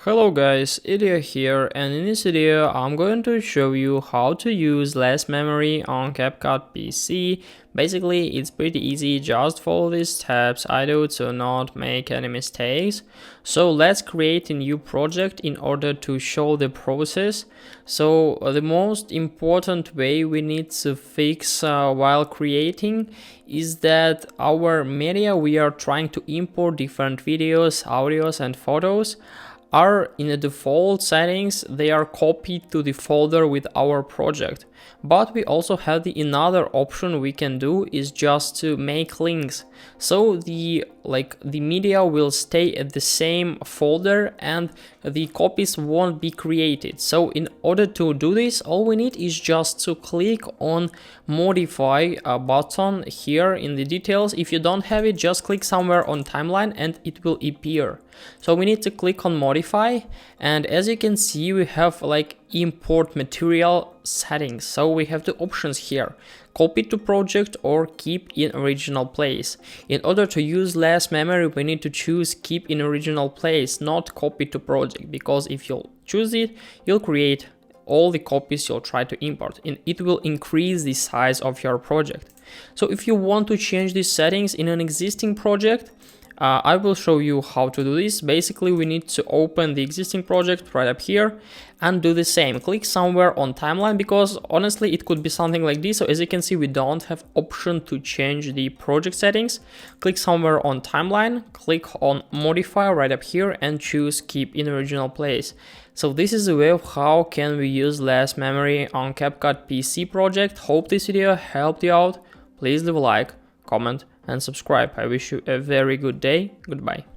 Hello guys, Ilya here, and in this video I'm going to show you how to use less memory on CapCut PC. Basically it's pretty easy, just follow these steps I do to not make any mistakes. So let's create a new project in order to show the process. So the most important way we need to fix while creating is that our media we are trying to import different videos, audios and photos are in the default settings, they are copied to the folder with our project. But we also have the another option we can do is just to make links. So the media will stay at the same folder and the copies won't be created. So in order to do this, all we need is just to click on modify button here in the details. If you don't have it, just click somewhere on timeline and it will appear. So we need to click on modify, and as you can see we have import material settings. So we have the options here: copy to project or keep in original place. In order to use less memory we need to choose keep in original place, not copy to project, because if you'll choose it you'll create all the copies you'll try to import and it will increase the size of your project. So if you want to change these settings in an existing project, I will show you how to do this. Basically, we need to open the existing project right up here and do the same. Click somewhere on timeline, because honestly, it could be something like this. So as you can see, we don't have option to change the project settings. Click somewhere on timeline, click on modify right up here and choose keep in original place. So this is a way of how can we use less memory on CapCut PC project. Hope this video helped you out. Please leave a like, comment and subscribe. I wish you a very good day. Goodbye.